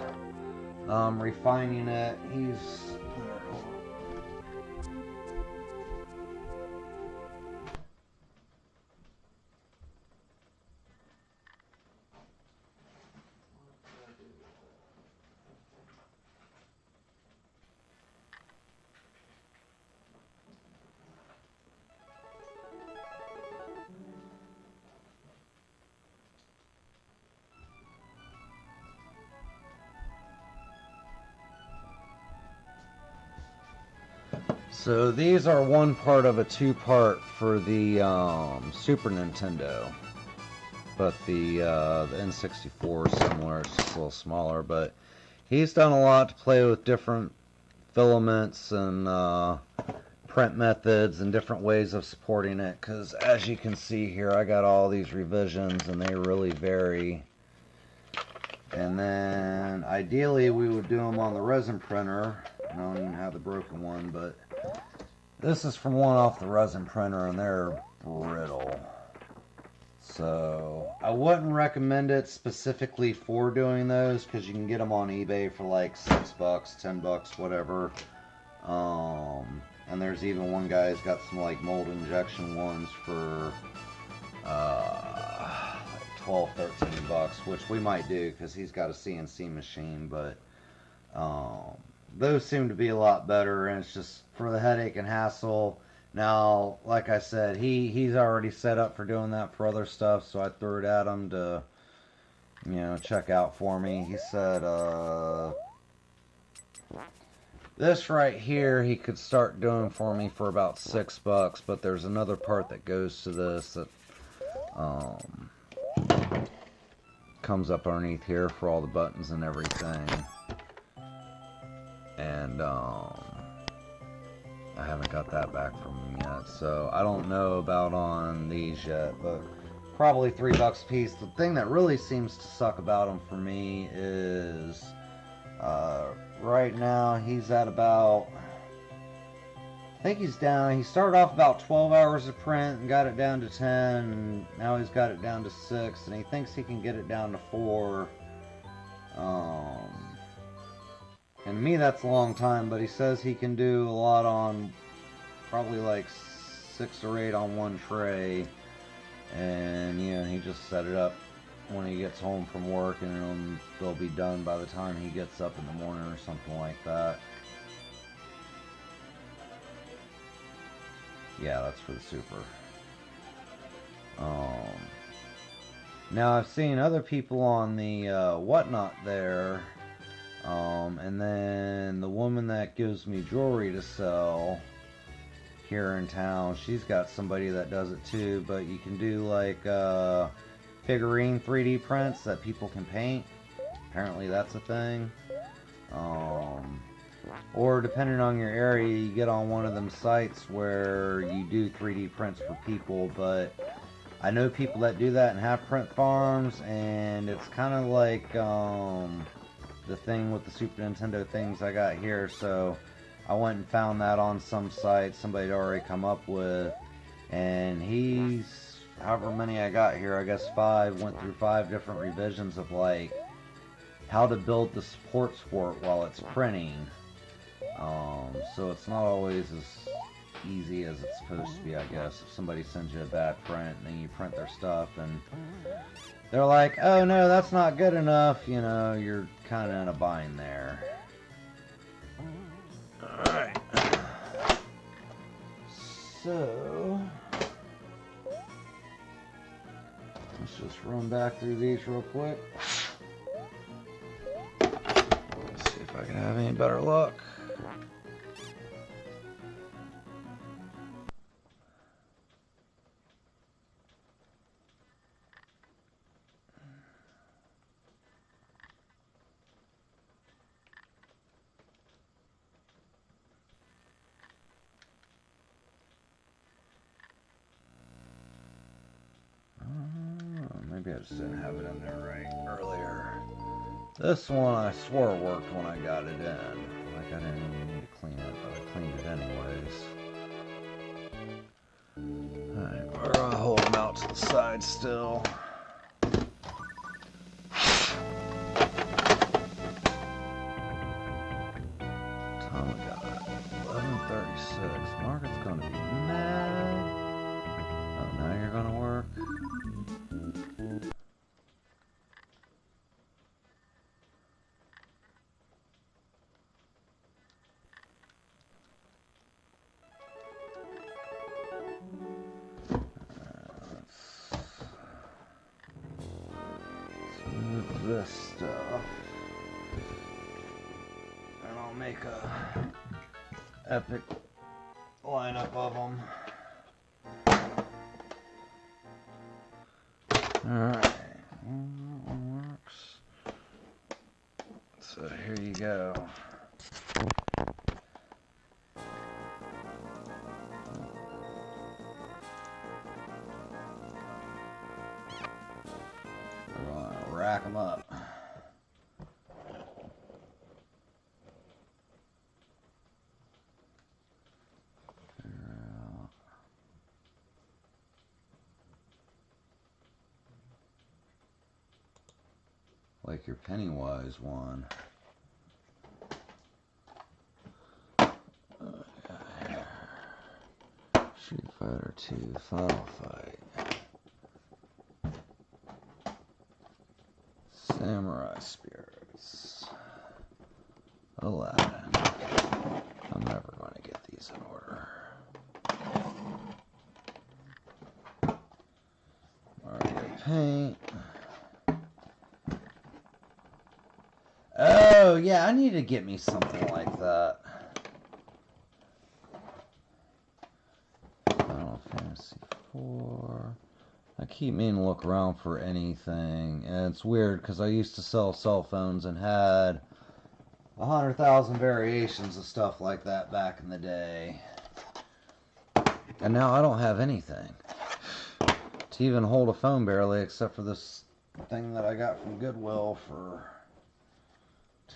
[SPEAKER 1] refining it. So these are one part of a two-part for the Super Nintendo, but the N64 is similar. It's just a little smaller, but he's done a lot to play with different filaments and print methods and different ways of supporting it, because as you can see here, I got all these revisions and they really vary. And then ideally we would do them on the resin printer. I don't even have the broken one, but this is from one off the resin printer and they're brittle. So I wouldn't recommend it specifically for doing those, because you can get them on eBay for like $6, $10, whatever. And there's even one guy who's got some like mold injection ones for like $12, $13, which we might do because he's got a CNC machine. But those seem to be a lot better, and it's just for the headache and hassle. Now, like I said, he's already set up for doing that for other stuff, so I threw it at him to, you know, check out for me. He said, this right here he could start doing for me for about $6, but there's another part that goes to this that comes up underneath here for all the buttons and everything. And I haven't got that back from him yet, so I don't know about on these yet, but probably $3 a piece. The thing that really seems to suck about them for me is right now he's at about, I think he's down, he started off about 12 hours of print and got it down to 10, and now he's got it down to 6, and he thinks he can get it down to 4. And to me that's a long time, but he says he can do a lot on probably like 6 or 8 on one tray, and you know, he just set it up when he gets home from work, and they'll be done by the time he gets up in the morning or something like that. Yeah, that's for the Super. Now I've seen other people on the Whatnot there, and then the woman that gives me jewelry to sell here in town, she's got somebody that does it too, but you can do like figurine 3D prints that people can paint. Apparently that's a thing. Or depending on your area, you get on one of them sites where you do 3D prints for people. But I know people that do that and have print farms, and it's kind of like the thing with the Super Nintendo things I got here. So I went and found that on some site somebody had already come up with, and he's, however many I got here, I guess 5, went through 5 different revisions of like how to build the supports for it while it's printing. So it's not always as easy as it's supposed to be, I guess. If somebody sends you a bad print and then you print their stuff and they're like, oh no, that's not good enough, you know, you're kind of in a bind there. Alright. So let's just run back through these real quick. Let's see if I can have any better luck. Maybe I just didn't have it in there right earlier. This one I swore worked when I got it in. Like I didn't even need to clean it, but I cleaned it anyways. Alright, we're gonna hold them out to the side still. Time we got 11:36. Margaret's gonna be mad. Oh, now you're gonna work? This stuff, and I'll make a epic lineup of them. Alright, that one works. So here you go. We're gonna rack them up. Like your Pennywise one. Street Fighter 2 Final Fight. Samurai Spirits. Aladdin. I'm never going to get these in order. Mario Paint. Oh, yeah, I need to get me something like that. Final Fantasy 4. I keep meaning to look around for anything, and it's weird because I used to sell cell phones and had 100,000 variations of stuff like that back in the day. And now I don't have anything to even hold a phone barely, except for this thing that I got from Goodwill for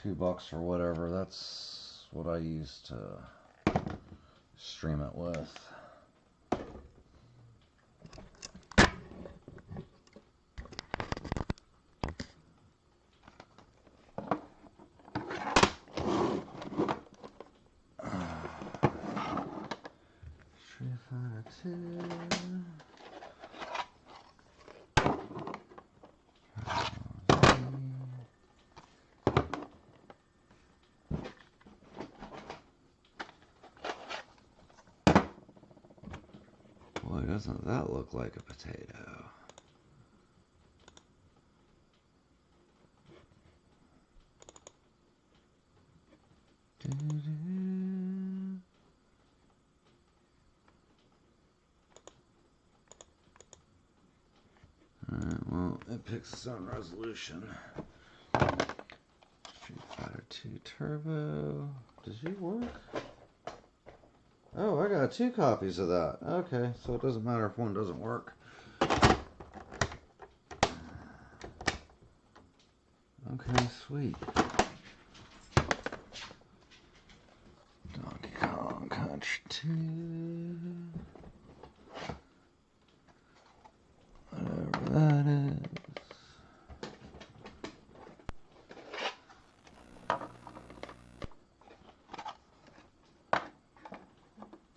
[SPEAKER 1] $2 or whatever. That's what I use to stream it with. Street Fighter 2. Boy, doesn't that look like a potato? Alright, well, it picks its own resolution. Street Fighter 2 Turbo. Does you work? Oh, I got 2 copies of that. Okay, so it doesn't matter if one doesn't work. Okay, sweet. Donkey Kong Country 2. Whatever that is.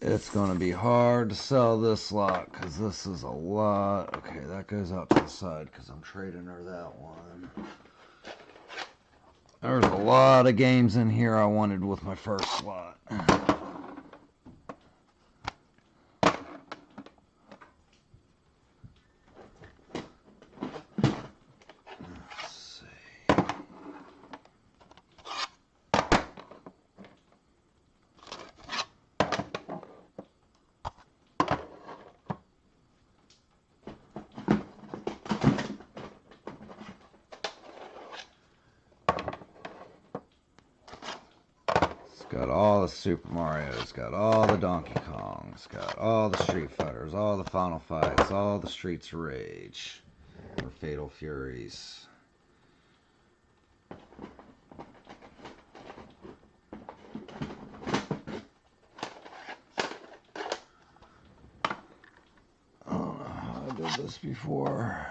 [SPEAKER 1] It's going to be hard to sell this lot because this is a lot. Okay, that goes out to the side because I'm trading her that one. There's a lot of games in here I wanted with my first slot. Got all the Super Marios, got all the Donkey Kongs, got all the Street Fighters, all the Final Fights, all the Streets of Rage, or Fatal Furies. I don't know how I did this before.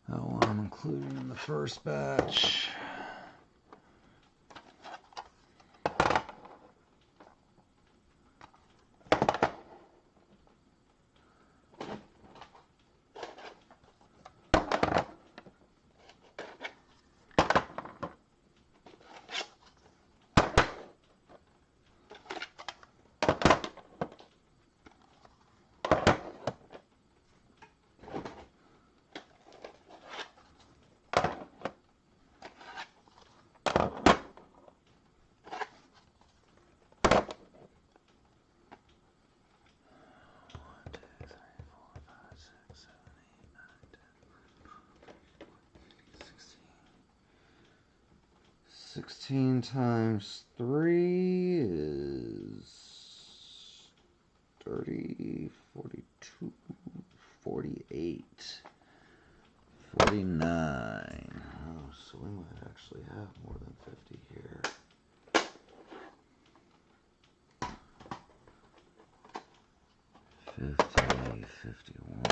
[SPEAKER 1] That one I'm including in the first batch. 16 times 3 is 30, 42, 48, 49. Oh, so we might actually have more than 50 here. 50, 51.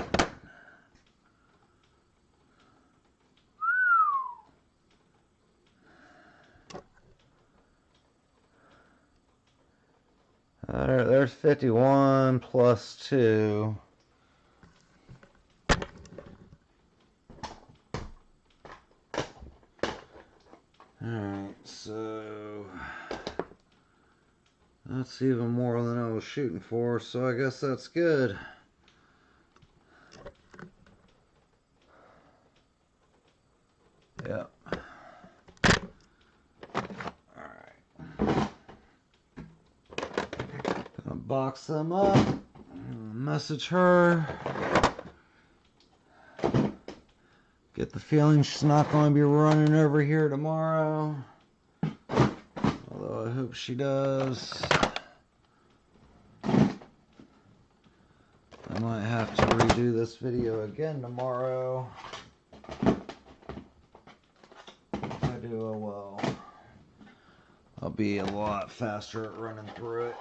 [SPEAKER 1] There's 51 plus 2. Alright, so that's even more than I was shooting for, so I guess that's good. Yep. Alright. Gonna box them up. Message her. Get the feeling she's not going to be running over here tomorrow. Although I hope she does. I might have to redo this video again tomorrow. If I do, oh well. I'll be a lot faster at running through it.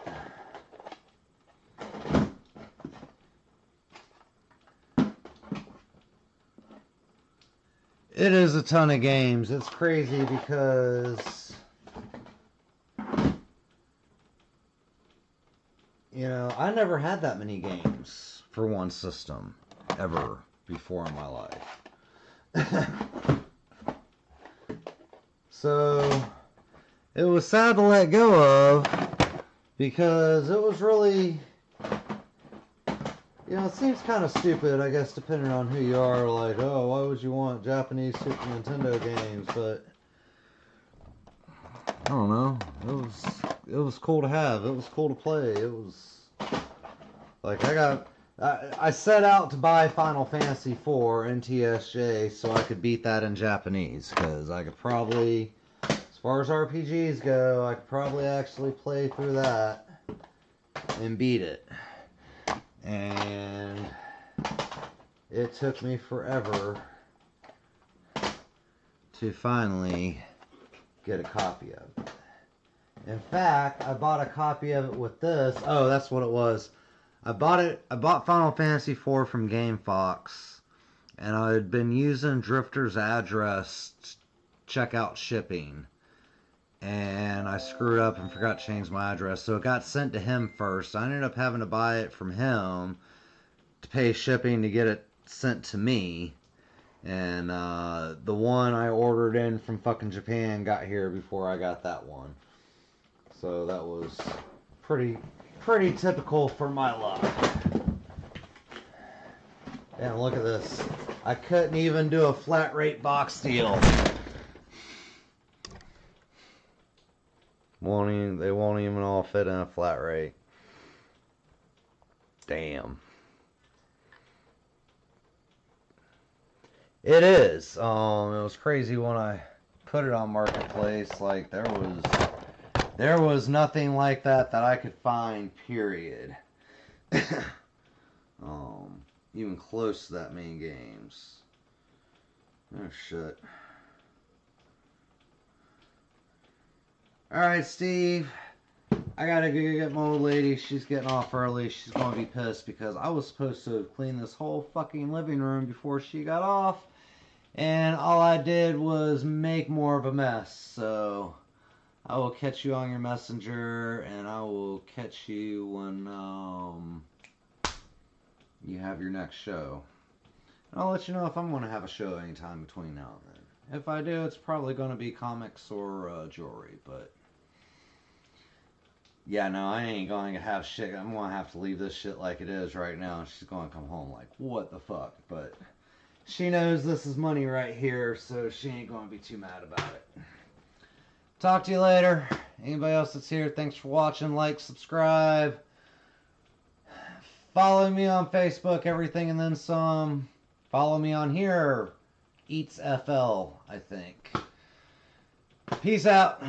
[SPEAKER 1] It is a ton of games. It's crazy because, you know, I never had that many games for one system ever before in my life. So it was sad to let go of because it was really, you know, it seems kind of stupid, I guess, depending on who you are. Like, oh, why would you want Japanese Super Nintendo games? But I don't know. It was cool to have. It was cool to play. It was like I set out to buy Final Fantasy IV NTSJ so I could beat that in Japanese, because I could probably, as far as RPGs go, I could probably actually play through that and beat it. And it took me forever to finally get a copy of it. In fact, I bought a copy of it with this. Oh, that's what it was. I bought Final Fantasy IV from GameFox, and I had been using Drifter's address to check out shipping. And I screwed up and forgot to change my address, so it got sent to him first. I ended up having to buy it from him to pay shipping to get it sent to me. And the one I ordered in from fucking Japan got here before I got that one. So that was pretty typical for my luck. And look at this. I couldn't even do a flat rate box deal. They won't even all fit in a flat rate. Damn. It is. It was crazy when I put it on Marketplace. Like, there was nothing like that I could find, period. Even close to that many games. Oh shit. Alright, Steve. I gotta go get my old lady. She's getting off early. She's gonna be pissed because I was supposed to clean this whole fucking living room before she got off. And all I did was make more of a mess. So I will catch you on your messenger, and I will catch you when you have your next show. And I'll let you know if I'm going to have a show anytime between now and then. If I do, it's probably going to be comics or jewelry, but yeah, no, I ain't going to have shit. I'm going to have to leave this shit like it is right now. She's going to come home like, what the fuck? But she knows this is money right here, so she ain't going to be too mad about it. Talk to you later. Anybody else that's here, thanks for watching. Like, subscribe. Follow me on Facebook, everything and then some. Follow me on here, Eats FL, I think. Peace out.